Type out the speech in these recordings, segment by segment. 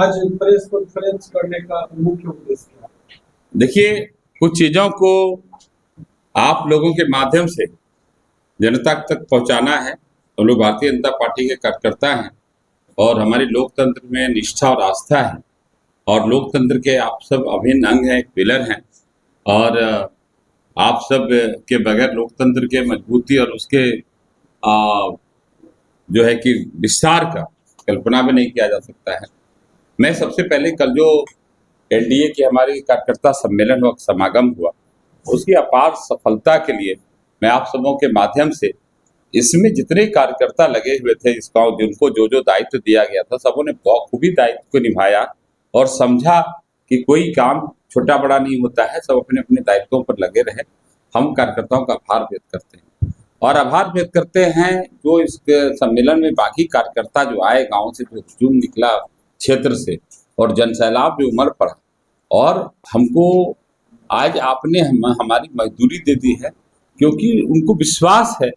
आज press conference करने का मुख्य उद्देश्य क्या है? देखिए, कुछ चीज़ों को आप लोगों के माध्यम से जनता तक पहुंचाना है। हम लोग भारतीय जनता पार्टी के कार्यकर्ता हैं और हमारे लोकतंत्र में निष्ठा और आस्था है और लोकतंत्र के आप सब अभिन्न अंग हैं, एक पिलर हैं और आप सब के बगैर लोकतंत्र के मजबूती और उसके जो है कि विस्तार का कल्पना भी नहीं किया जा सकता है। मैं सबसे पहले कल जो एनडीए की हमारी कार्यकर्ता सम्मेलन व समागम हुआ, उसकी अपार सफलता के लिए मैं आप सबों के माध्यम से इसमें जितने कार्यकर्ता लगे हुए थे इस गाँव, जिनको जो जो दायित्व दिया गया था, सबों ने बखूबी दायित्व को निभाया और समझा कि कोई काम छोटा बड़ा नहीं होता है, सब अपने अपने दायित्वों पर लगे रहे। हम कार्यकर्ताओं का आभार व्यक्त करते हैं और आभार व्यक्त करते हैं जो इस सम्मेलन में बाकी कार्यकर्ता जो आए, गाँव से जो हुजूम निकला क्षेत्र से और जनसैलाब जो उमड़ पड़ा और हमको आज आपने हमारी मजदूरी दे दी है, क्योंकि उनको विश्वास है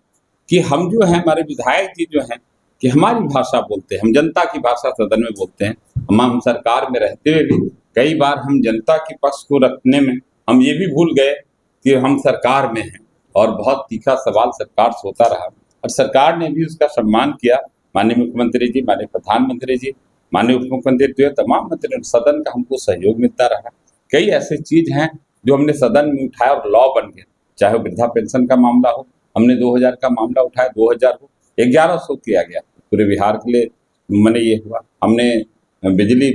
कि हम जो हैं, हमारे विधायक जी जो हैं कि हमारी भाषा बोलते हैं, हम जनता की भाषा सदन में बोलते हैं। हम सरकार में रहते हुए भी कई बार हम जनता के पक्ष को रखने में हम ये भी भूल गए कि हम सरकार में हैं और बहुत तीखा सवाल सरकार से होता रहा और सरकार ने भी उसका सम्मान किया। माननीय मुख्यमंत्री जी, माननीय प्रधानमंत्री जी, माननीय उप मुख्यमंत्री जो तमाम मंत्री, सदन का हमको सहयोग मिलता रहा। कई ऐसे चीज हैं जो हमने सदन में उठाया और लॉ बन गया, चाहे वृद्धा पेंशन का मामला हो, हमने 2000 का मामला उठाया, 2000 हो, 1100 किया गया पूरे बिहार के लिए। मैंने ये हुआ, हमने बिजली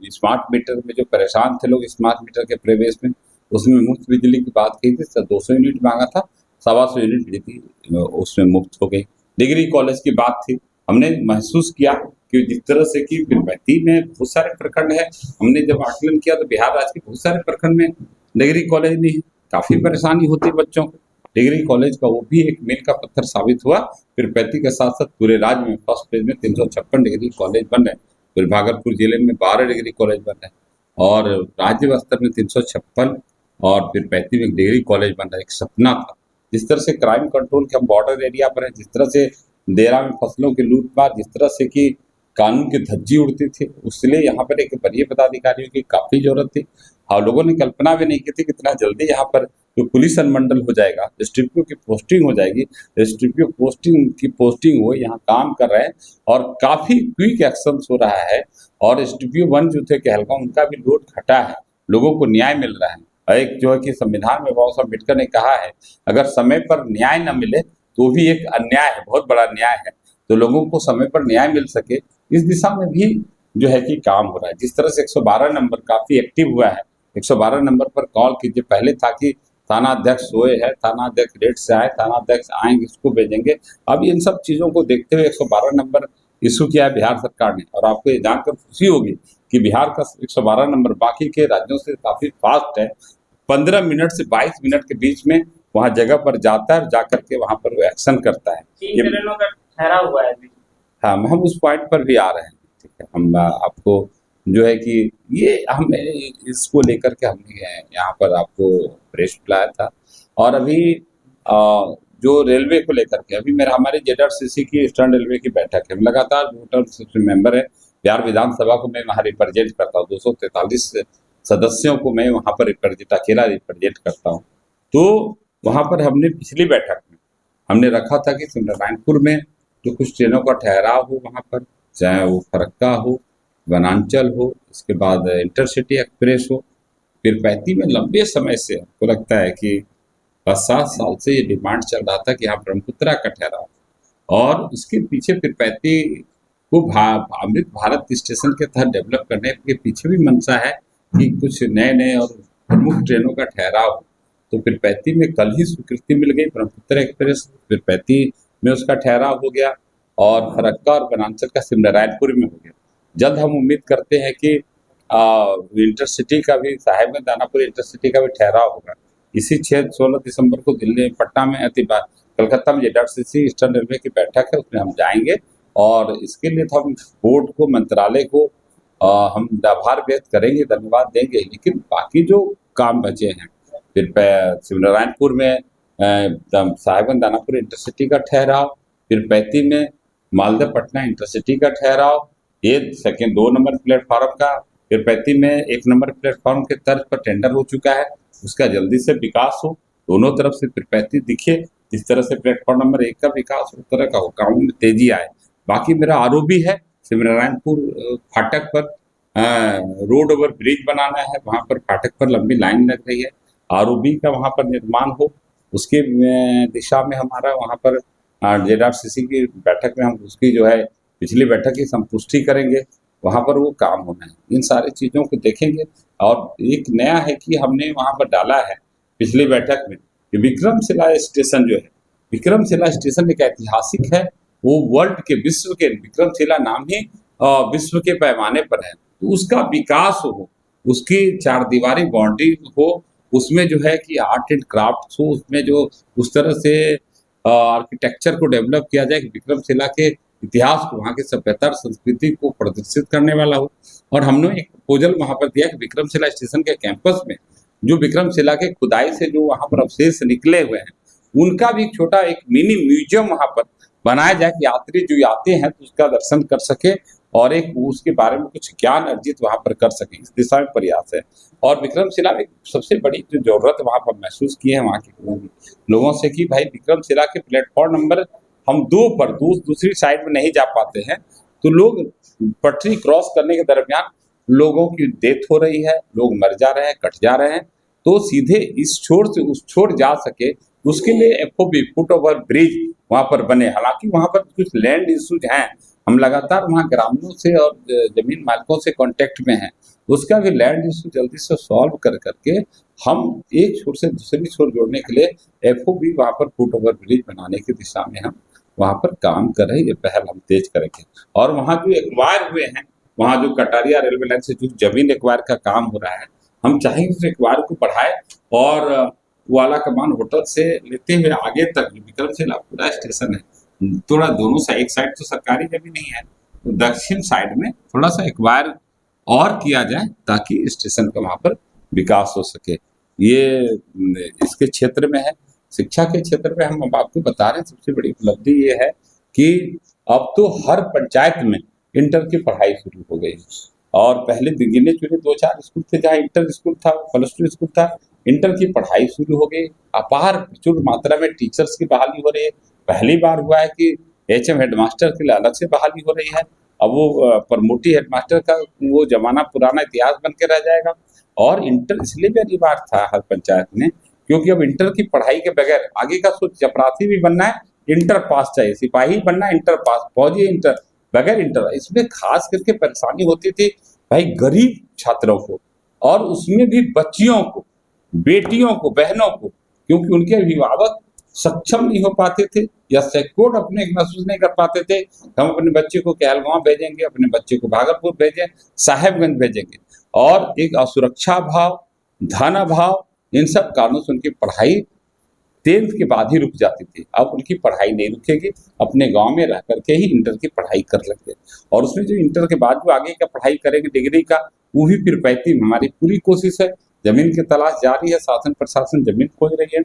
स्मार्ट मीटर में जो परेशान थे लोग स्मार्ट मीटर के प्रवेश में, उसमें मुफ्त बिजली की बात की थी, 200 यूनिट मांगा था, 125 यूनिट बिजली उसमें मुफ्त हो गई। डिग्री कॉलेज की बात थी, हमने महसूस किया कि जिस तरह से कि पीरपैंती में बहुत सारे प्रखंड है, हमने जब आकलन किया तो बिहार राज्य के बहुत सारे प्रखंड में डिग्री कॉलेज नहीं है, काफी परेशानी होती है बच्चों को। डिग्री कॉलेज का वो भी एक मील का पत्थर साबित हुआ। पीरपैंती के साथ साथ पूरे राज्य में फर्स्ट फेज में 356 डिग्री कॉलेज बन रहे हैं, फिर भागलपुर जिले में 12 डिग्री कॉलेज बन रहे हैं और राज्य स्तर में 356 और पीरपैंती में एक डिग्री कॉलेज बन रहा है। एक सपना था। जिस तरह से क्राइम कंट्रोल के हम बॉर्डर एरिया पर हैं, जिस तरह से देरा में फसलों की लूटमार, जिस तरह से कि कानून की धज्जी उड़ती थी, उसलिए यहाँ पर एक वरीय पदाधिकारियों की काफी जरूरत थी और लोगों ने कल्पना भी नहीं की थी कितना जल्दी यहाँ पर जो पुलिस अनुमंडल हो जाएगा, एसडीपीओ की पोस्टिंग हो जाएगी, एसडीपीओ पोस्टिंग हो, यहाँ काम कर रहे हैं और काफी क्विक एक्शन हो रहा है और एसडीपीओ 1 जो थे कहलगांव, उनका भी लोड घटा है, लोगों को न्याय मिल रहा है। एक जो है कि संविधान में बाबा साहब अम्बेडकर ने कहा है, अगर समय पर न्याय न मिले तो भी एक अन्याय है, बहुत बड़ा न्याय है, तो लोगों को समय पर न्याय मिल सके, इस दिशा में भी जो है कि काम हो रहा है। जिस तरह से 112 नंबर काफी एक्टिव हुआ है, 112 नंबर पर कॉल कीजिए। पहले था कि थाना अध्यक्ष सोए है, थाना अध्यक्ष लेट से आए, थाना अध्यक्ष आएंगे इसको भेजेंगे। अब इन सब चीजों को देखते हुए 112 नंबर इशू किया है बिहार सरकार ने और आपको ये जानकर खुशी होगी कि बिहार का 112 नंबर बाकी के राज्यों से काफी फास्ट है। 15 मिनट से 22 मिनट के बीच में वहाँ जगह पर जाता है और जाकर के वहाँ पर वो एक्शन करता है। ये का ठहरा हुआ है। हाँ, हम उस पॉइंट पर भी आ रहे हैं। ठीक है, हम आपको जो है कि ये हम इसको लेकर के हमने यहाँ पर आपको प्रेस बुलाया था और अभी जो रेलवे को लेकर के अभी हमारे जेडआरसीसी की ईस्टर्न रेलवे की बैठक है। लगातार जो मेंबर है बिहार विधानसभा को मैं वहाँ रिप्रेजेंट करता हूँ, 243 सदस्यों को मैं वहाँ पर अकेला रिप्रेजेंट करता हूँ। तो वहाँ पर हमने पिछली बैठक में हमने रखा था कि नारायणपुर में जो कुछ ट्रेनों का ठहराव हो वहाँ पर, चाहे वो फरक्का हो, वनांचल हो, इसके बाद इंटरसिटी एक्सप्रेस हो। पीरपैंती में लंबे समय से हमको लगता है कि 5-7 साल से ये डिमांड चल रहा था कि यहाँ ब्रह्मपुत्रा का ठहराव और इसके पीछे पीरपैंती को अमृत भारत स्टेशन के तहत डेवलप करने के पीछे भी मंशा है कि कुछ नए और प्रमुख ट्रेनों का ठहराव हो। तो पीरपैंती में कल ही स्वीकृति मिल गई, ब्रह्मपुत्रा एक्सप्रेस पीरपैंती में उसका ठहराव हो गया और फरक्का और वनांचल का सिमनारायणपुर में हो गया। जल्द हम उम्मीद करते हैं कि इंटरसिटी का भी, साहेबगंज दानापुर इंटरसिटी का भी ठहराव होगा। इसी 16 दिसंबर को दिल्ली पटना में कलकत्ता में जेडआरसीसी ईस्टर्न रेलवे की बैठक है, उसमें हम जाएंगे और इसके लिए तो हम बोर्ड को, मंत्रालय को हम आभार व्यक्त करेंगे, धन्यवाद देंगे। लेकिन बाकी जो काम बचे हैं, फिर शिवनारायणपुर में साहेबगंज दानापुर इंटरसिटी का ठहराव, पीरपैंती में मालदा पटना इंटरसिटी का ठहराव ये सेकेंड 2 नंबर प्लेटफॉर्म का पीरपैंती में 1 नंबर प्लेटफॉर्म के तर्ज पर टेंडर हो चुका है, उसका जल्दी से विकास हो, दोनों तरफ से पीरपैंती दिखे, जिस तरह से प्लेटफॉर्म नंबर 1 का विकास हो, उस तरह का हो, कामों में तेजी आए। बाकी मेरा आरओबी है शिवनारायणपुर फाटक पर रोड ओवर ब्रिज बनाना है, वहाँ पर फाटक पर लंबी लाइन लग रही है, आरओबी का वहाँ पर निर्माण हो, उसके दिशा में हमारा वहाँ पर जेडआरसीसी की बैठक में हम उसकी जो है पिछली बैठक की संपुष्टि करेंगे, वहाँ पर वो काम होना है। इन सारी चीज़ों को देखेंगे। और एक नया है कि हमने वहाँ पर डाला है पिछली बैठक में कि विक्रमशिला स्टेशन जो है, विक्रमशिला स्टेशन एक ऐतिहासिक है, वो वर्ल्ड के विश्व के विक्रमशिला नाम ही विश्व के पैमाने पर है, तो उसका विकास हो, उसकी 4 दीवारी बाउंड्री हो, उसमें जो है कि आर्ट एंड क्राफ्ट हो, उसमें जो उस तरह से आर्किटेक्चर को डेवलप किया जाए कि विक्रमशिला के इतिहास को, वहाँ की सभ्यता और संस्कृति को प्रदर्शित करने वाला हो। और हमने एक प्रपोजल वहाँ पर दिया कि विक्रमशिला स्टेशन के कैंपस में जो विक्रमशिला के खुदाई से जो वहाँ पर अवशेष निकले हुए हैं, उनका भी छोटा एक मिनी म्यूजियम वहाँ पर बनाया जाए कि यात्री जो आते हैं तो उसका दर्शन कर सके और एक उसके बारे में कुछ ज्ञान अर्जित वहाँ पर कर सके, इस दिशा में प्रयास है। और विक्रमशिला में सबसे बड़ी जो जरूरत वहाँ पर महसूस की है वहाँ के लोगों से कि भाई विक्रमशिला के प्लेटफॉर्म नंबर हम 2 पर दूसरी साइड में नहीं जा पाते हैं, तो लोग पटरी क्रॉस करने के दरमियान लोगों की डेथ हो रही है, लोग मर जा रहे हैं, कट जा रहे हैं, तो सीधे इस छोर से उस छोर जा सके, उसके लिए एफओबी फुट ओवर ब्रिज वहाँ पर बने। हालांकि वहाँ पर कुछ लैंड इश्यूज हैं, हम लगातार वहाँ ग्रामीणों से और जमीन मालिकों से कांटेक्ट में हैं, उसका भी लैंड इशू जल्दी से सॉल्व कर करके हम एक छोर से दूसरी छोर जोड़ने के लिए एफओबी वहाँ पर फुट ओवर ब्रिज बनाने की दिशा में हम वहाँ पर काम कर रहे हैं। ये पहल हम तेज करेंगे। और वहाँ जो एक्वायर हुए हैं, वहाँ जो कटारिया रेलवे लाइन से जो जमीन एक्वायर का काम हो रहा है, हम चाहेंगे उस एक्वायर को बढ़ाए और वाला कमान होटल से लेते हुए आगे तक विक्रमशिला पूरा स्टेशन है, थोड़ा दोनों साइड, एक साइड तो सरकारी जमीन नहीं है, तो दक्षिण साइड में थोड़ा सा एक्वायर और किया जाए ताकि स्टेशन का वहाँ पर विकास हो सके। ये इसके क्षेत्र में है। शिक्षा के क्षेत्र में हम आपको बता रहे हैं, सबसे बड़ी उपलब्धि ये है कि अब तो हर पंचायत में इंटर की पढ़ाई शुरू हो गई है। और पहले गिने चुने 2-4 स्कूल थे जहाँ इंटर स्कूल था, +2 स्कूल था, इंटर की पढ़ाई शुरू हो गई। अपार प्रचुर मात्रा में टीचर्स की बहाली हो रही है। पहली बार हुआ है कि एचएम हेडमास्टर के लिए अलग से बहाली हो रही है। अब वो प्रमोटी हेडमास्टर का वो जमाना पुराना इतिहास बन के रह जाएगा। और इंटर इसलिए भी अनिवार्य था हर पंचायत में, क्योंकि अब इंटर की पढ़ाई के बगैर आगे का सोच, चपरासी भी बनना है इंटर पास चाहिए, सिपाही बनना है इंटर पास, फौजी इंटर, बगैर इंटर। इसमें खास करके परेशानी होती थी भाई गरीब छात्रों को, और उसमें भी बच्चियों को, बेटियों को, बहनों को, क्योंकि उनके अभिभावक सक्षम नहीं हो पाते थे या सिक्योर अपने महसूस नहीं कर पाते थे। हम अपने बच्चे को कहलगांव भेजेंगे, अपने बच्चे को भागलपुर भेजें, साहेबगंज भेजेंगे, और एक असुरक्षा भाव, धन अभाव, इन सब कारणों से उनकी पढ़ाई 10th के बाद ही रुक जाती थी। अब उनकी पढ़ाई नहीं रुकेगी, अपने गांव में रह करके ही इंटर की पढ़ाई कर लेंगे। और उसमें जो इंटर के बाद जो आगे का पढ़ाई करेंगे डिग्री का, वो भी पीरपैंती में हमारी पूरी कोशिश है। जमीन की तलाश जारी है, शासन प्रशासन जमीन खोज रही है,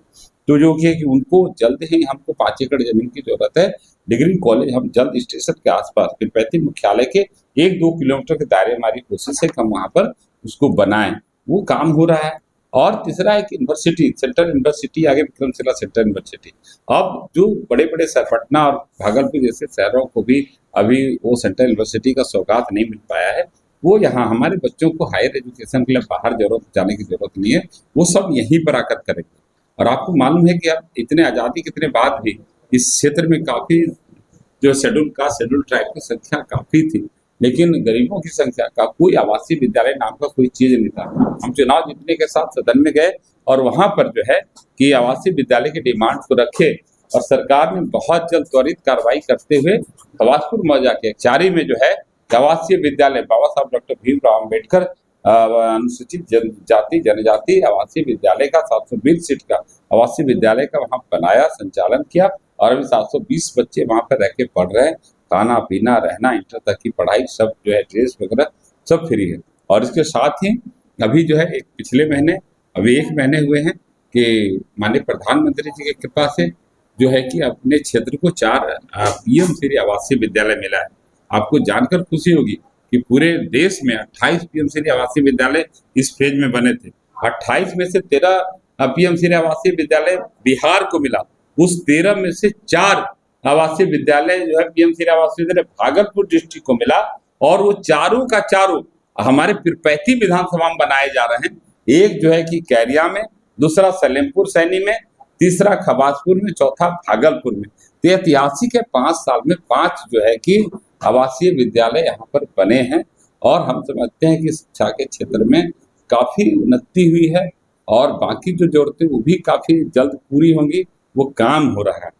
तो जो कि उनको जल्द ही हमको 5 एकड़ जमीन की जरूरत है। डिग्री कॉलेज हम जल्द स्टेशन के आसपास पीरपैंती मुख्यालय के 1-2 किलोमीटर के दायरे हमारी कोशिश है कि हम वहाँ पर उसको बनाएं, वो काम हो रहा है। और तीसरा एक यूनिवर्सिटी, सेंट्रल यूनिवर्सिटी, आगे विक्रमशिला सेंट्रल यूनिवर्सिटी। अब जो बड़े बड़े पटना और भागलपुर जैसे शहरों को भी अभी वो सेंट्रल यूनिवर्सिटी का सौगात नहीं मिल पाया है, वो यहाँ हमारे बच्चों को हायर एजुकेशन के लिए बाहर जाने की जरूरत नहीं है, वो सब यहीं पर आकर करेंगे। और आपको मालूम है कि अब इतने आज़ादी के बाद भी इस क्षेत्र में काफ़ी जो शेड्यूल कास्ट, शेड्यूल ट्राइब की संख्या काफ़ी थी, लेकिन गरीबों की संख्या का कोई आवासीय विद्यालय नाम का कोई चीज नहीं था। हम चुनाव जीतने के साथ सदन में गए और वहां पर जो है कि आवासीय विद्यालय की डिमांड को रखे, और सरकार ने बहुत जल्द त्वरित कार्रवाई करते हुए खवासपुर मौजा के चारी में जो है आवासीय विद्यालय बाबा साहब डॉक्टर भीमराव अम्बेडकर अनुसूचित जाति जनजाति आवासीय विद्यालय का 720 सीट का आवासीय विद्यालय का वहाँ बनाया, संचालन किया, और अभी 720 बच्चे वहाँ पर रह के पढ़ रहे हैं। खाना पीना रहना, इंटर तक की पढ़ाई सब जो है, ड्रेस वगैरह सब फ्री है। और इसके साथ ही अभी जो है एक पिछले महीने, अभी 1 महीने हुए हैं कि माननीय प्रधानमंत्री जी की कृपा से जो है कि अपने क्षेत्र को 4 पीएम श्री आवासीय विद्यालय मिला है। आपको जानकर खुशी होगी कि पूरे देश में 28 पीएमसीडी आवासीय विद्यालय इस फेज में बने थे। 28 में से 13 पीएमसीडी आवासीय विद्यालय बिहार को मिला। उस 13 में से 4 आवासीय विद्यालय जो है पीएमसीडी आवासीय विद्यालय भागलपुर डिस्ट्रिक्ट को मिला, और वो चारों का चारों हमारे पीरपैंती विधानसभा में बनाए जा रहे हैं। एक जो है कि कैरिया में, दूसरा सलेमपुर सैनी में, तीसरा खबासपुर में, चौथा भागलपुर में। तो ऐतिहासिक है, 5 साल में 5 जो है कि आवासीय विद्यालय यहाँ पर बने हैं, और हम समझते हैं कि शिक्षा के क्षेत्र में काफी उन्नति हुई है, और बाकी जो जरूरतें वो भी काफी जल्द पूरी होंगी, वो काम हो रहा है।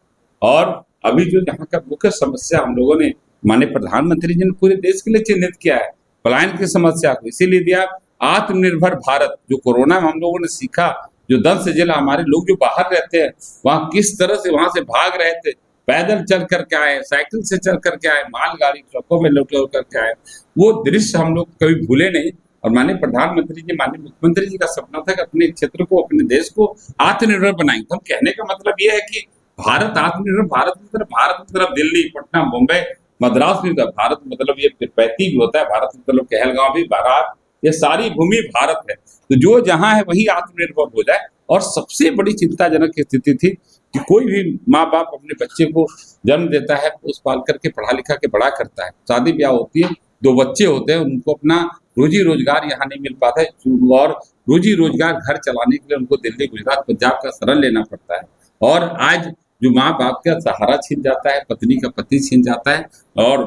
और अभी जो यहाँ का मुख्य समस्या हम लोगों ने, माननीय प्रधानमंत्री जी ने पूरे देश के लिए चिन्हित किया है पलायन की समस्या को, इसीलिए दिया आत्मनिर्भर भारत। जो कोरोना में हम लोगों ने सीखा, जो 10 जिला हमारे लोग जो बाहर रहते हैं वहाँ किस तरह से वहां से भाग रहे थे, पैदल चल करके आए, साइकिल से चल करके आए, मालगाड़ी ट्रकों में लोड करके आए, वो दृश्य हम लोग कभी भूले नहीं। और माननीय प्रधानमंत्री जी, माननीय मुख्यमंत्री जी का सपना था कि अपने क्षेत्र को, अपने देश को आत्मनिर्भर बनाएंगे। तो हम कहने का मतलब ये है कि भारत आत्मनिर्भर, भारत की तरफ दिल्ली, पटना, मुंबई, मद्रास भी होता है भारत, मतलब ये पीरपैंती भी होता है भारत, मतलब कहलगांव भी भारत, ये सारी भूमि भारत है। तो जो जहां है वही आत्मनिर्भर हो जाए। और सबसे बड़ी चिंताजनक स्थिति थी कि कोई भी माँ बाप अपने बच्चे को जन्म देता है, उस पाल करके पढ़ा लिखा के बड़ा करता है, शादी ब्याह होती है, 2 बच्चे होते हैं, उनको अपना रोजी रोजगार यहाँ नहीं मिल पाता है, और रोजी रोजगार घर चलाने के लिए उनको दिल्ली, गुजरात, पंजाब का शरण लेना पड़ता है। और आज जो माँ बाप का सहारा छीन जाता है, पत्नी का पति छीन जाता है, और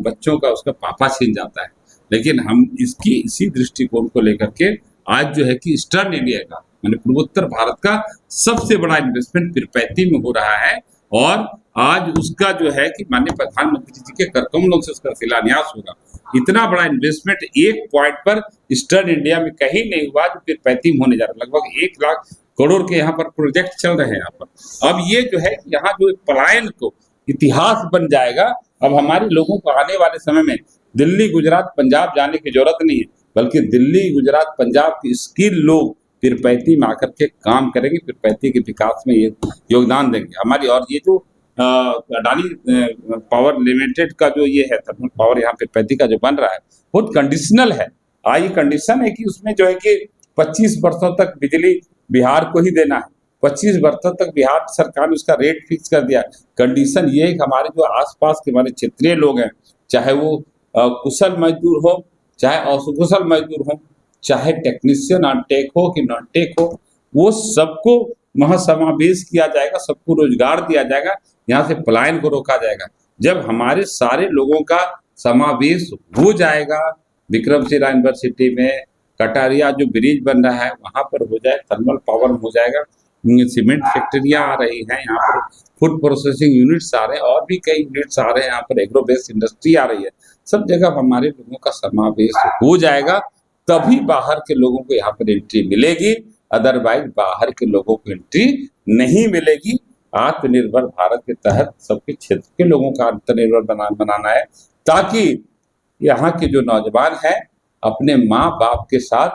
बच्चों का उसका पापा छीन जाता है। लेकिन हम इसी दृष्टिकोण को लेकर के आज जो है कि ईस्टर्न इंडिया का, माने पूर्वोत्तर भारत का सबसे बड़ा इन्वेस्टमेंट पीरपैंती में हो रहा है, और आज उसका जो है कि माननीय प्रधानमंत्री जी के करकमलों से उसका शिलान्यास होगा। इतना बड़ा इन्वेस्टमेंट एक पॉइंट पर ईस्टर्न इंडिया में कहीं नहीं हुआ जो पीरपैंती में होने जा रहा है। लगभग 1 लाख करोड़ के यहाँ पर प्रोजेक्ट चल रहे हैं यहाँ पर। अब ये जो है यहाँ जो पलायन को इतिहास बन जाएगा। अब हमारे लोगों को आने वाले समय में दिल्ली, गुजरात, पंजाब जाने की जरूरत नहीं है, बल्कि दिल्ली, गुजरात, पंजाब के स्किल लोग पीरपैंती में आकर के काम करेंगे, पीरपैंती के विकास में ये योगदान देंगे हमारी। और ये जो अडानी पावर लिमिटेड का जो ये है थर्मल पावर यहाँ पीरपैंती का जो बन रहा है, बहुत कंडीशनल है। ये कंडीशन है कि उसमें जो है कि 25 वर्षों तक बिजली बिहार को ही देना है, 25 वर्षों तक बिहार सरकार ने उसका रेट फिक्स कर दिया। कंडीशन ये है कि हमारे जो आसपास के हमारे क्षेत्रीय लोग हैं, चाहे वो कुशल मजदूर हो, चाहे अकुशल मजदूर हो, चाहे टेक्नीशियन टेक हो कि नॉन टेक हो, वो सबको वहाँ समावेश किया जाएगा, सबको रोजगार दिया जाएगा, यहाँ से पलायन को रोका जाएगा। जब हमारे सारे लोगों का समावेश हो जाएगा, विक्रमशिला यूनिवर्सिटी में कटारिया जो ब्रिज बन रहा है वहां पर हो जाए, थर्मल पावर हो जाएगा, सीमेंट फैक्ट्रियां आ रही हैं यहाँ पर, फूड प्रोसेसिंग यूनिट्स आ रहे हैं, और भी कई यूनिट्स आ रहे हैं यहाँ पर, एग्रो बेस्ड इंडस्ट्री आ रही है, सब जगह हमारे लोगों का समावेश हो जाएगा, तभी बाहर के लोगों को यहाँ पर एंट्री मिलेगी। अदरवाइज बाहर के लोगों को एंट्री नहीं मिलेगी। आत्मनिर्भर भारत के तहत सबके क्षेत्र के लोगों का आत्मनिर्भर बनाना है, ताकि यहाँ के जो नौजवान हैं अपने माँ बाप के साथ,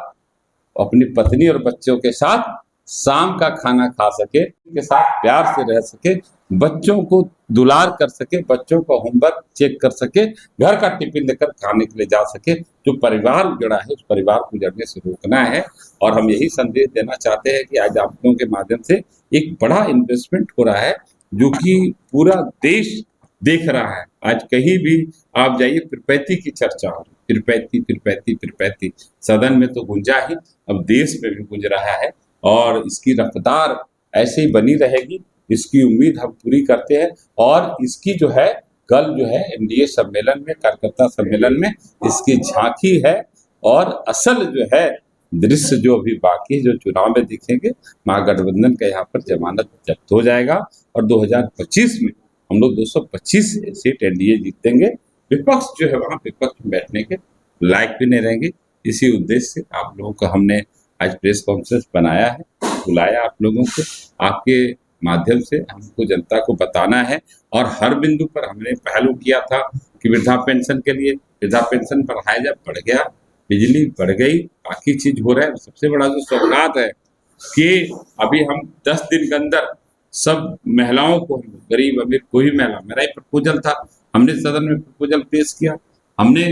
अपनी पत्नी और बच्चों के साथ शाम का खाना खा सके, के साथ प्यार से रह सके, बच्चों को दुलार कर सके, बच्चों का होमवर्क चेक कर सके, घर का टिफिन लेकर खाने के लिए जा सके। जो परिवार जुड़ा है उस परिवार को जड़ने से रोकना है। और हम यही संदेश देना चाहते हैं कि आज आप लोगों के माध्यम से एक बड़ा इन्वेस्टमेंट हो रहा है, जो कि पूरा देश देख रहा है। आज कहीं भी आप जाइए, पीरपैंती की चर्चा हो रही, पीरपैंती पीरपैंती पीरपैंती, सदन में तो गूंजा ही, अब देश में भी गूंज रहा है, और इसकी रफ्तार ऐसे ही बनी रहेगी, इसकी उम्मीद हम पूरी करते हैं। और इसकी जो है कल जो है एनडीए सम्मेलन में, कार्यकर्ता सम्मेलन में इसकी झांकी है, और असल जो है दृश्य जो अभी बाकी है, जो चुनाव में दिखेंगे, महागठबंधन का यहाँ पर जमानत जब्त हो जाएगा, और 2025 में हम लोग 225 सीट एनडीए जीतेंगे। विपक्ष जो है वहाँ विपक्ष में बैठने के लायक भी नहीं रहेंगे। इसी उद्देश्य से आप लोगों को हमने आज प्रेस कॉन्फ्रेंस बनाया है, बुलाया आप लोगों को, आपके माध्यम से हमको जनता को बताना है। और हर बिंदु पर हमने पहलू किया था कि वृद्धा पेंशन के लिए, वृद्धा पेंशन बढ़ाया जाए, बढ़ गया, बिजली बढ़ गई, बाकी चीज हो रहा है। सबसे बड़ा जो सौगात है कि अभी हम 10 दिन के अंदर सब महिलाओं को, गरीब अमीर कोई महिला, मेरा ही प्रपोजल था, हमने सदन में प्रपोजल पेश किया हमने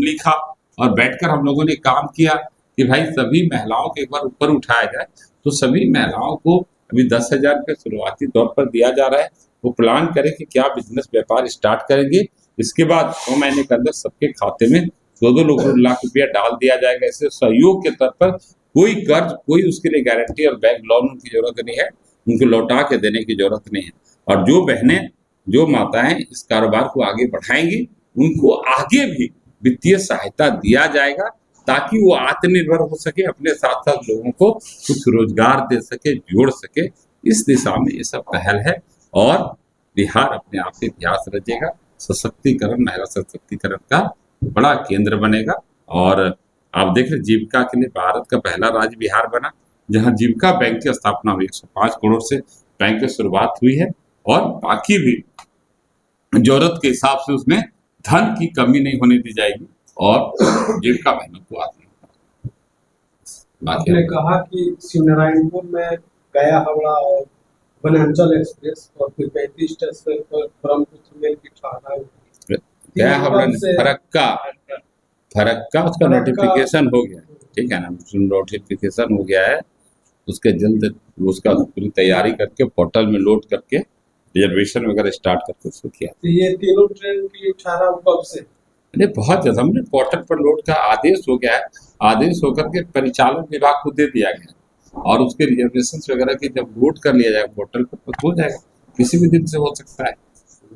लिखा और बैठकर हम लोगों ने काम किया कि भाई सभी महिलाओं को एक बार ऊपर उठाया जाए। तो सभी महिलाओं को अभी 10,000 रुपये शुरुआती तौर पर दिया जा रहा है। वो प्लान करें कि क्या बिजनेस व्यापार स्टार्ट करेंगे। इसके बाद 6 महीने के अंदर सबके खाते में 2-2 लाख रुपया डाल दिया जाएगा। ऐसे सहयोग के तौर पर कोई कर्ज, कोई उसके लिए गारंटी और बैंक लोन की जरूरत नहीं है, उनको लौटा के देने की जरूरत नहीं है। और जो बहनें, जो माताएं इस कारोबार को आगे बढ़ाएंगी, उनको आगे भी वित्तीय सहायता दिया जाएगा ताकि वो आत्मनिर्भर हो सके, अपने साथ साथ लोगों को कुछ रोजगार दे सके, जोड़ सके। इस दिशा में ये सब पहल है और बिहार अपने आप से इतिहास रचेगा। सशक्तिकरण, महिला सशक्तिकरण का बड़ा केंद्र बनेगा। और आप देख रहे जीविका के लिए भारत का पहला राज्य बिहार बना, जहां जीविका बैंक की स्थापना हुई। 105 करोड़ से बैंक की शुरुआत हुई है और बाकी भी जरूरत के हिसाब से उसमें धन की कमी नहीं होने दी जाएगी और जीविका बहनों को आपने कहा कि शिवनारायणपुर में गया हावड़ा और वनांचल एक्सप्रेस और फिर 35 स्टेशन पर ब्रह्मपुत्र मेल की ठहराई हुई। गया हावड़ा फरक्का उसका नोटिफिकेशन हो गया, ठीक है ना, नोटिफिकेशन हो गया है। उसके जल्द उसका पूरी तैयारी करके पोर्टल में लोड करके रिजर्वेशन वगैरह स्टार्ट करके उसको किया। तो ये तीनों ट्रेन की ठहराव कब से? अरे बहुत ज्यादा, हमने पोर्टल पर लोड का आदेश हो गया है। आदेश होकर के परिचालन विभाग को दे दिया गया और उसके रिजर्वेशन वगैरह की जब लोड कर लिया जाएगा पोर्टल पर तो हो जाएगा, किसी भी दिन से हो सकता है।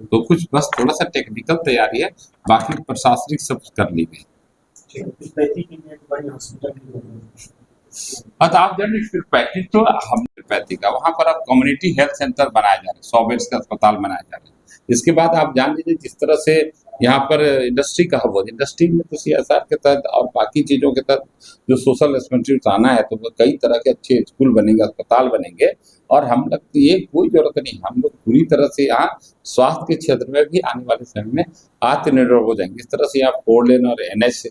तो कुछ बस थोड़ा सा टेक्निकल तैयारी है, बाकी प्रशासनिक सब कर ली गई। तो आप जानिए फिर तो हम का वहाँ पर अब कम्युनिटी हेल्थ सेंटर बनाए जा रहे हैं, 100 बेड्स का अस्पताल बनाए जा रहे हैं। इसके बाद आप जान लीजिए जिस तरह से यहाँ पर इंडस्ट्री का हब हो, इंडस्ट्री में तो CSR के तहत और बाकी चीज़ों के तहत जो सोशल रिस्पॉन्सिबिलिटी आना है, तो कई तरह के अच्छे स्कूल बनेंगे, अस्पताल बनेंगे। और हम लोग ये कोई जरूरत नहीं, हम लोग पूरी तरह से यहाँ स्वास्थ्य के क्षेत्र में भी आने वाले समय में आत्मनिर्भर हो जाएंगे। इस तरह से यहाँ 4 लेन और NH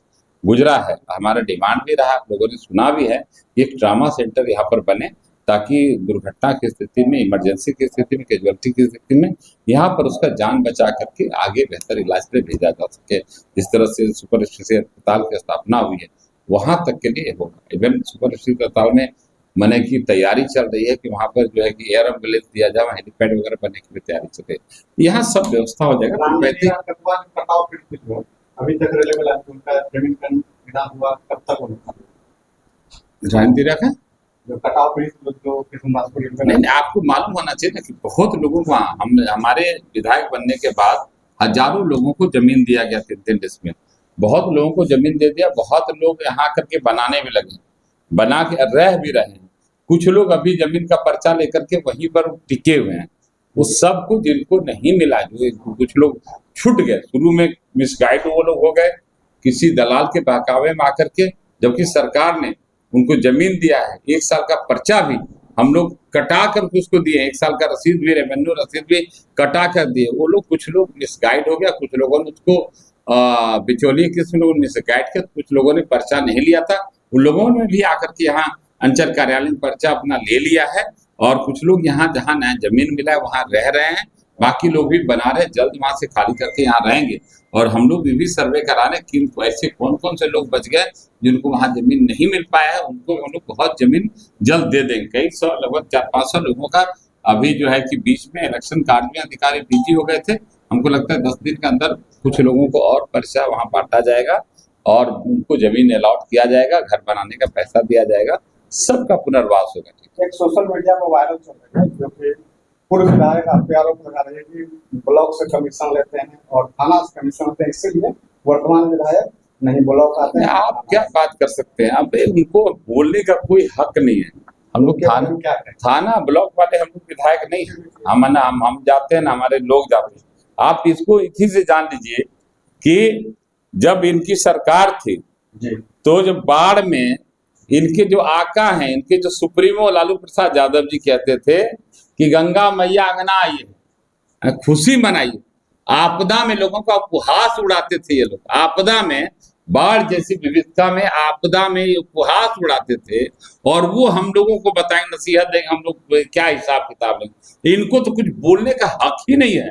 गुजरा है, हमारा डिमांड भी रहा, आप लोगों ने सुना भी है। एक ट्रामा सेंटर यहाँ पर बने ताकि दुर्घटना की स्थिति में, इमरजेंसी की स्थिति में, कैजुअलिटी की स्थिति में यहाँ पर उसका जान बचा करके आगे बेहतर इलाज पे भेजा जा सके। जिस तरह से सुपर स्पेशलिटी अस्पताल की स्थापना हुई है, वहाँ तक के लिए होगा। इवन सुपर स्पेशलिटी अस्पताल में मने की तैयारी चल रही है कि वहाँ पर जो है कि एयर एम्बुलेंस दिया जाए, हेलीपैड वगैरह बनने की भी तैयारी चल रही है। यहाँ सब व्यवस्था हो जाएगा। अभी तक रेलेबल है, उनका पेमेंट करना हुआ कब तक होगा? राजनीति का जो कटाव पीड़ित जो किस्मत नहीं, आपको मालूम होना चाहिए ना कि बहुत लोगों को हमारे विधायक बनने के बाद हजारों लोगों को जमीन दिया गया 3-3 डिसमिल, बहुत लोगों को जमीन दे दिया। बहुत लोग यहाँ करके बनाने भी लगे, बना के रह भी रहे हैं। कुछ लोग अभी जमीन का पर्चा लेकर के वहीं पर टिके हुए हैं। उस सब को जिनको नहीं मिला, जो कुछ लोग छूट गए, शुरू में मिसगाइड वो लोग हो गए किसी दलाल के बहकावे में आकर के, जबकि सरकार ने उनको जमीन दिया है। 1 साल का पर्चा भी हम लोग कटा कर उसको दिए, 1 साल का रसीद भी, रेवेन्यू रसीद भी कटा कर दिए। वो लोग, कुछ लोग मिसगाइड हो गया, कुछ लोगों ने उसको बिचौलिए किस्म लोगों ने मिसगाइड किया, कुछ लोगों ने पर्चा नहीं लिया था, उन लोगों ने भी आकर के यहाँ अंचल कार्यालय में पर्चा अपना ले लिया है। और कुछ लोग यहाँ जहाँ नया जमीन मिला है वहाँ रह रहे हैं, बाकी लोग भी बना रहे, जल्द वहाँ से खाली करके यहाँ रहेंगे। और हम लोग भी सर्वे करा रहे कि ऐसे कौन कौन से लोग बच गए जिनको वहाँ जमीन नहीं मिल पाया है, उनको हम लोग बहुत जमीन जल्द दे देंगे। कई सौ, लगभग 400-500 लोगों का अभी जो है कि बीच में इलेक्शन कार्य में अधिकारी बिजी हो गए थे। हमको लगता है 10 दिन के अंदर कुछ लोगों को और पर्चा वहाँ बांटा जाएगा और उनको जमीन अलॉट किया जाएगा, घर बनाने का पैसा दिया जाएगा, सबका पुनर्वास होगा। एक सोशल मीडिया पर वायरल चल रहा है जो कि पूर्व विधायक आरोप लगा रहे हैं कि ब्लॉक से कमीशन लेते हैं और थाना से कमीशन लेते हैं, इसीलिए वर्तमान विधायक नहीं ब्लॉक आते हैं। आप क्या बात कर सकते हैं, अब उनको बोलने का कोई हक नहीं है। हम लोग थाना ब्लॉक वाले हम लोग विधायक नहीं है, हम जाते हैं ना, हमारे लोग जाते हैं। आप इसको इसी से जान लीजिए कि जब इनकी सरकार थी तो जब बाढ़ में इनके जो आका हैं, इनके जो सुप्रीमो लालू प्रसाद यादव जी कहते थे कि गंगा मैया अंगना आइए, खुशी मनाइए। आपदा में लोगों का उपहास उड़ाते थे ये लोग, आपदा में, बाढ़ जैसी विविधता में, आपदा में ये उपहास उड़ाते थे। और वो हम लोगों को बताएंगे, नसीहत देंगे, हम लोग क्या हिसाब किताब लेंगे। इनको तो कुछ बोलने का हक ही नहीं है।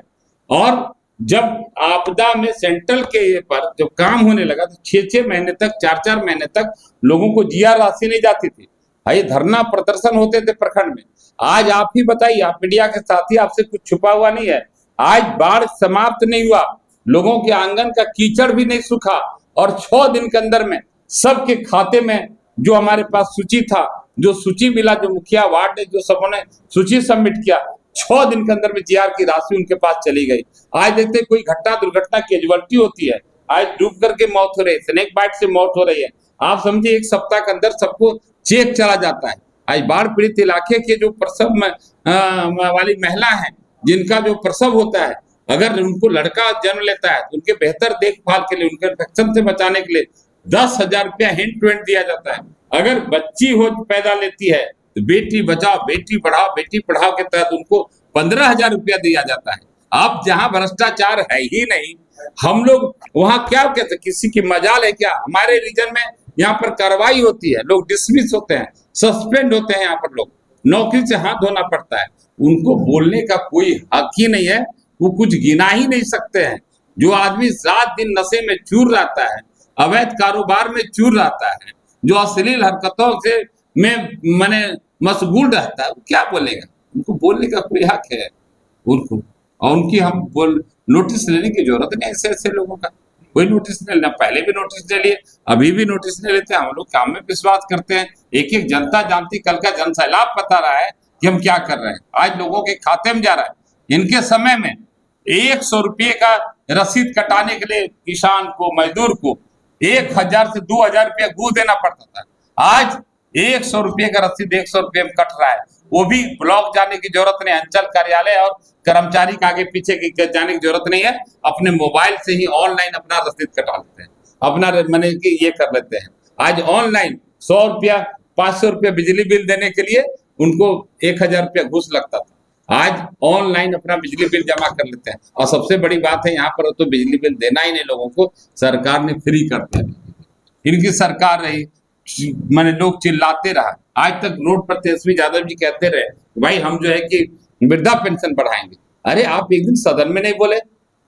और जब आपदा में सेंट्रल के ये पर जब काम होने लगा तो 6-6 महीने तक 4-4 महीने तक लोगों को जीआर राशि नहीं जाती थी। भाई धरना प्रदर्शन होते थे प्रखंड में। आज आप ही बताइए, आप मीडिया के साथी, आपसे कुछ छुपा हुआ नहीं है। आज बाढ़ समाप्त नहीं हुआ, लोगों के आंगन का कीचड़ भी नहीं सूखा और 6 दिन के अंदर में सबके खाते में जो हमारे पास सूची था, जो सूची मिला, जो मुखिया वार्ड ने जो सबों ने सूची सबमिट किया, 6 दिन के अंदर में जीआर की राशि उनके पास चली गई। आज देखते कोई घटना दुर्घटना कैजुअलिटी होती है, आज डूब करके मौत हो रही है, स्नेक बाइट से मौत हो रही है। आप समझिए 1 सप्ताह के अंदर सबको चेक चला जाता है। आज बाढ़ पीड़ित इलाके के जो प्रसव में वाली महिला है, जिनका जो प्रसव होता है, अगर उनको लड़का जन्म लेता है तो उनके बेहतर देखभाल के लिए, उनके इन्फेक्शन से बचाने के लिए 10,000 रुपया हैंड टू हैंड दिया जाता है। अगर बच्ची हो पैदा लेती है तो बेटी बचाओ बेटी पढ़ाओ बेटी पढ़ाओ के तहत उनको 15,000 रुपया दिया जाता है। अब जहां भ्रष्टाचार है ही नहीं, हम लोग वहां क्या कहते हैं, किसी की मजाल है क्या? हमारे रीजन में यहाँ पर कार्रवाई होती है, लोग डिसमिस होते हैं, सस्पेंड होते हैं, यहाँ पर लोग नौकरी से हाथ धोना पड़ता है। उनको बोलने का कोई हक ही नहीं है, वो कुछ गिना ही नहीं सकते हैं। जो आदमी 7 दिन नशे में चूर रहता है, अवैध कारोबार में चूर रहता है, जो अश्लील हरकतों से में माने मशगूल रहता है, वो क्या बोलेगा? उनको बोलने का कोई हक है उनको, और उनकी हम बोल नोटिस लेने की जरूरत नहीं। ऐसे लोगों का कोई नोटिस नहीं लेना, पहले भी नोटिस ले लिए, अभी भी नोटिस नहीं लेते। हम लोग काम में विश्वास करते हैं। एक जनता जानती, कल का जनसैलाब बता रहा है कि हम क्या कर रहे हैं। आज लोगों के खाते में जा रहा है। इनके समय में 100 रुपये का रसीद कटाने के लिए किसान को, मजदूर को 1,000 से 2,000 रुपया घूस देना पड़ता था। आज 100 रुपये का रसीद 100 रुपये में कट रहा है, वो भी ब्लॉक जाने की जरूरत नहीं, अंचल कार्यालय और कर्मचारी के आगे पीछे की जाने की जरूरत नहीं है। अपने मोबाइल से ही ऑनलाइन अपना रसीद कटा लेते हैं, अपना मैंने कि ये कर लेते हैं। आज ऑनलाइन 100 रुपया 500 रुपया बिजली बिल देने के लिए उनको 1,000 रुपया घूस लगता था। आज ऑनलाइन अपना बिजली बिल जमा कर लेते हैं। और सबसे बड़ी बात है, यहाँ पर तो बिजली बिल देना ही नहीं लोगों को, सरकार ने फ्री कर दिया। इनकी सरकार रही, मैंने लोग चिल्लाते रहा। आज तक रोड पर तेजस्वी यादव जी कहते रहे भाई हम जो है कि वृद्धा पेंशन बढ़ाएंगे। अरे आप एक दिन सदन में नहीं बोले,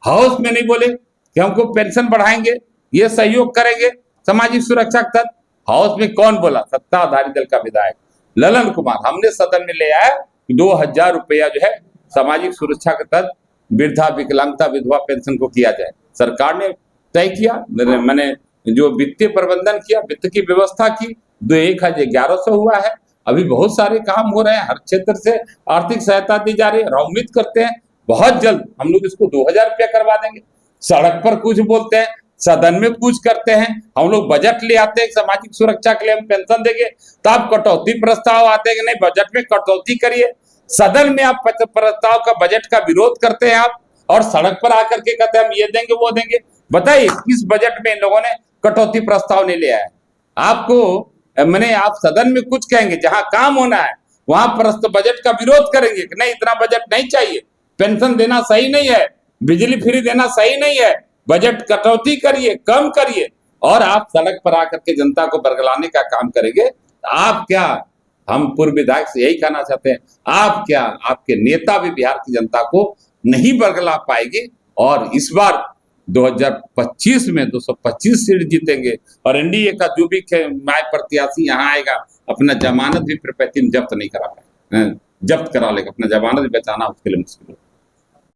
हाउस में नहीं बोले कि हमको पेंशन बढ़ाएंगे, ये सहयोग करेंगे सामाजिक सुरक्षा के तहत। हाउस में कौन बोला? सत्ताधारी दल का विधायक ललन कुमार। हमने सदन में ले आया 2,000 रुपया जो है सामाजिक सुरक्षा के तहत वृद्धा, विकलांगता, विधवा पेंशन को किया जाए। सरकार ने तय किया, मैंने जो वित्तीय प्रबंधन किया, वित्त की व्यवस्था की, 1,1100 हुआ है। अभी बहुत सारे काम हो रहे हैं, हर क्षेत्र से आर्थिक सहायता दी जा रही है। और उम्मीद करते हैं बहुत जल्द हम लोग इसको 2,000 रुपया करवा देंगे। सड़क पर कुछ बोलते हैं, सदन में कुछ करते हैं, हम लोग बजट ले आते हैं सामाजिक सुरक्षा के लिए हम पेंशन देंगे, तो आप कटौती प्रस्ताव आते हैं कि नहीं बजट में कटौती करिए। सदन में आप प्रस्ताव का, बजट का विरोध करते हैं आप, और सड़क पर आकर के कहते हैं हम ये देंगे वो देंगे। बताइए किस बजट में इन लोगों ने कटौती प्रस्ताव नहीं लिया है? आपको मैंने, आप सदन में कुछ कहेंगे, जहां काम होना है वहां बजट का विरोध करेंगे कि नहीं इतना बजट नहीं चाहिए, पेंशन देना सही नहीं है, बिजली फ्री देना सही नहीं है, बजट कटौती करिए, कम करिए। और आप सड़क पर आकर के जनता को बरगलाने का काम करेंगे। आप क्या, हम पूर्व विधायक से यही कहना चाहते हैं, आप क्या, आपके नेता भी बिहार की जनता को नहीं बरगला पाएगी। और इस बार 2025 में 225 सीट जीतेंगे। और एनडीए का जो भी माय प्रत्याशी यहाँ आएगा अपना जमानत भी प्रपैतिम जब्त नहीं करा पाएगा, जब्त करा लेगा, अपना जमानत बचाना उसके लिए मुश्किल है।